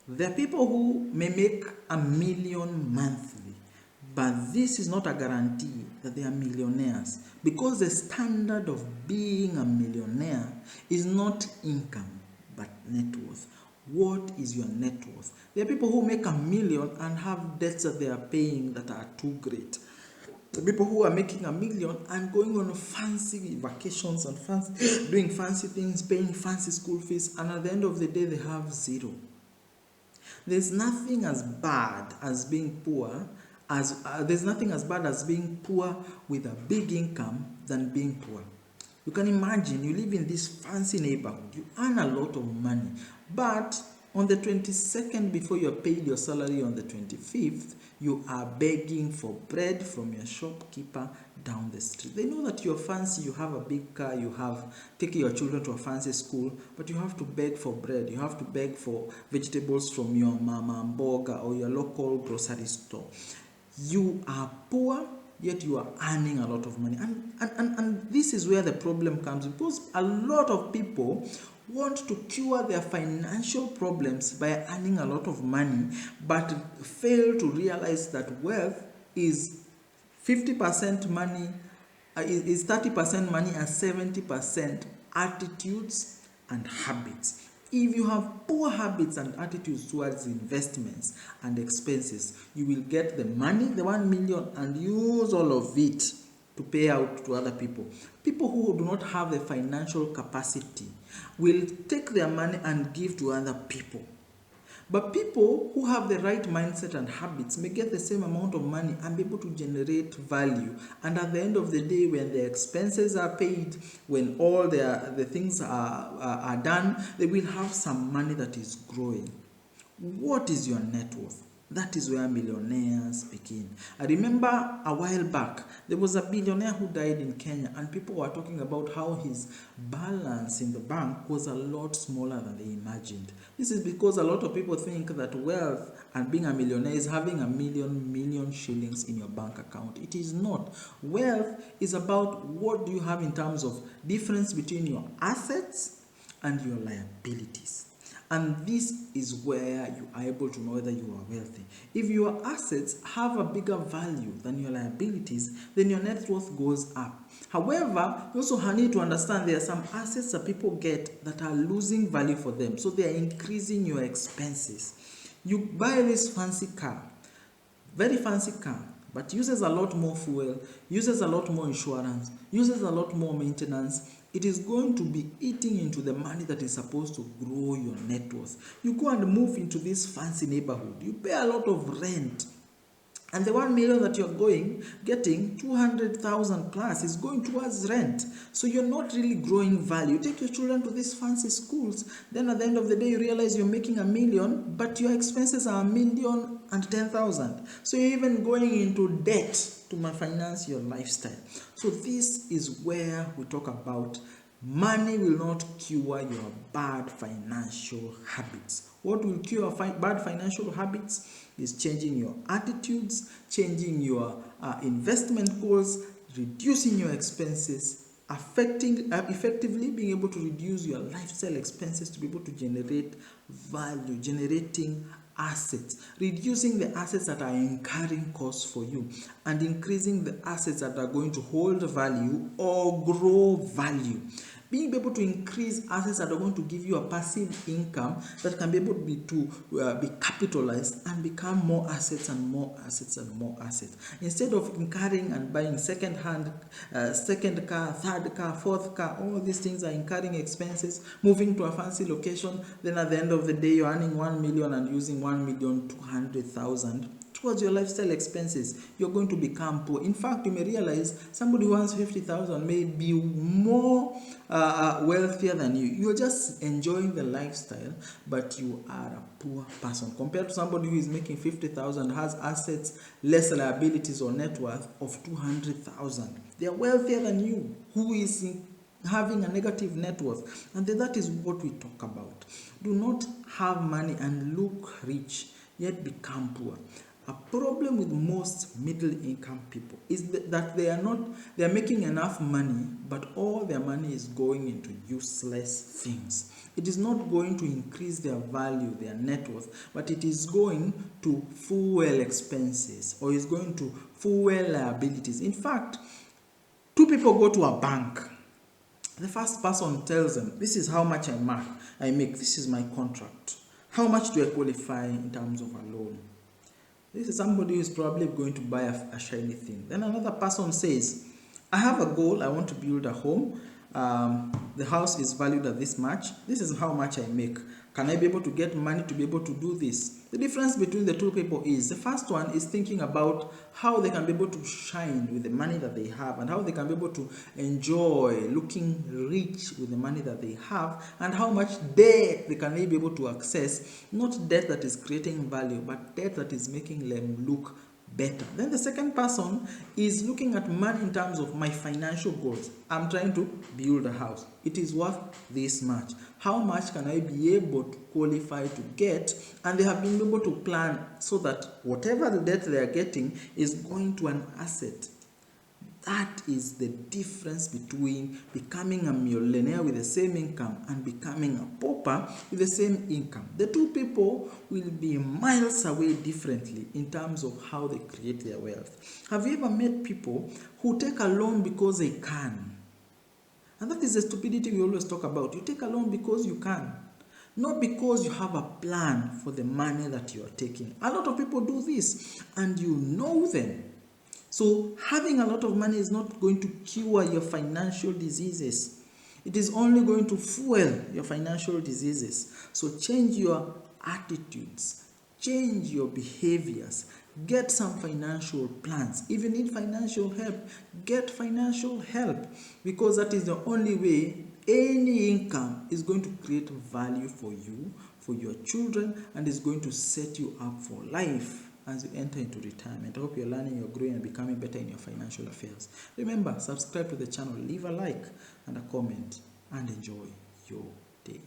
There are people who may make $1 million monthly, but this is not a guarantee that they are millionaires, because the standard of being a millionaire is not income but net worth. What is your net worth? There are people who make $1 million and have debts that they are paying that are too great. The people who are making $1 million and going on fancy vacations and fancy, doing fancy things, paying fancy school fees, and at the end of the day they have zero. There's nothing as bad as being poor there's nothing as bad as being poor with a big income than being poor. You can imagine you live in this fancy neighborhood, you earn a lot of money, but on the 22nd, before you're paid your salary on the 25th, you are begging for bread from your shopkeeper down the street. They know that you're fancy, you have a big car, you have taken your children to a fancy school, but you have to beg for bread. You have to beg for vegetables from your mama mboga or your local grocery store. You are poor, yet you are earning a lot of money. And this is where the problem comes, because a lot of people want to cure their financial problems by earning a lot of money, but fail to realize that wealth is 50% money, is 30% money and 70% attitudes and habits. If you have poor habits and attitudes towards investments and expenses, you will get the money, the 1 million, and use all of it to pay out to other people. People who do not have the financial capacity will take their money and give to other people. But people who have the right mindset and habits may get the same amount of money and be able to generate value. And at the end of the day, when their expenses are paid, when all the things are done, they will have some money that is growing. What is your net worth? That is where millionaires begin. I remember a while back, there was a billionaire who died in Kenya, and people were talking about how his balance in the bank was a lot smaller than they imagined. This is because a lot of people think that wealth and being a millionaire is having a million shillings in your bank account. It is not. Wealth is about what do you have in terms of difference between your assets and your liabilities. And this is where you are able to know whether you are wealthy. If your assets have a bigger value than your liabilities, then your net worth goes up. However, you also need to understand there are some assets that people get that are losing value for them. So they are increasing your expenses. You buy this fancy car, very fancy car, but uses a lot more fuel, uses a lot more insurance, uses a lot more maintenance. It is going to be eating into the money that is supposed to grow your net worth. You go and move into this fancy neighborhood, you pay a lot of rent, and the 1 million that you're getting 200,000 plus is going towards rent. So you're not really growing value. Take your children to these fancy schools. Then at the end of the day, you realize you're making $1 million, but your expenses are $1,010,000. So you're even going into debt to finance your lifestyle. So this is where we talk about money will not cure your bad financial habits. What will cure bad financial habits is changing your attitudes, changing your investment goals, reducing your expenses, effectively being able to reduce your lifestyle expenses to be able to generate value, generating assets, reducing the assets that are incurring costs for you, and increasing the assets that are going to hold value or grow value. Being able to increase assets that are going to give you a passive income that can be able to be capitalized and become more assets and more assets and more assets. Instead of incurring and buying second car, third car, fourth car, all these things are incurring expenses, moving to a fancy location, then at the end of the day you're earning 1 million and using 1,200,000 towards your lifestyle expenses. You're going to become poor. In fact, you may realize somebody who earns 50,000 may be more wealthier than you. You're just enjoying the lifestyle, but you are a poor person compared to somebody who is making 50,000, has assets, less liabilities or net worth of 200,000. They are wealthier than you, who is having a negative net worth. And that is what we talk about. Do not have money and look rich, yet become poor. A problem with most middle income people is that they are making enough money, but all their money is going into useless things. It is not going to increase their value, their net worth, but it is going to fuel expenses, or is going to fuel liabilities. In fact, two people go to a bank. The first person tells them, this is how much I make, this is my contract. How much do I qualify in terms of a loan? This is somebody who is probably going to buy a shiny thing. Then another person says, I have a goal, I want to build a home. The house is valued at this much. This is how much I make. Can I be able to get money to be able to do this? The difference between the two people is, the first one is thinking about how they can be able to shine with the money that they have, and how they can be able to enjoy looking rich with the money that they have, and how much debt they can be able to access. Not debt that is creating value, but debt that is making them look better. Then the second person is looking at money in terms of my financial goals. I'm trying to build a house. It is worth this much. How much can I be able to qualify to get? And they have been able to plan so that whatever the debt they are getting is going to an asset. That is the difference between becoming a millionaire with the same income and becoming a pauper with the same income. The two people will be miles away differently in terms of how they create their wealth. Have you ever met people who take a loan because they can? And that is the stupidity we always talk about. You take a loan because you can, not because you have a plan for the money that you are taking. A lot of people do this, and you know them. So having a lot of money is not going to cure your financial diseases. It is only going to fuel your financial diseases. So change your attitudes, change your behaviors, get some financial plans. If you need financial help, get financial help, because that is the only way any income is going to create value for you, for your children, and is going to set you up for life as you enter into retirement. I hope you're learning, you're growing, and becoming better in your financial affairs. Remember, subscribe to the channel, leave a like and a comment, and enjoy your day.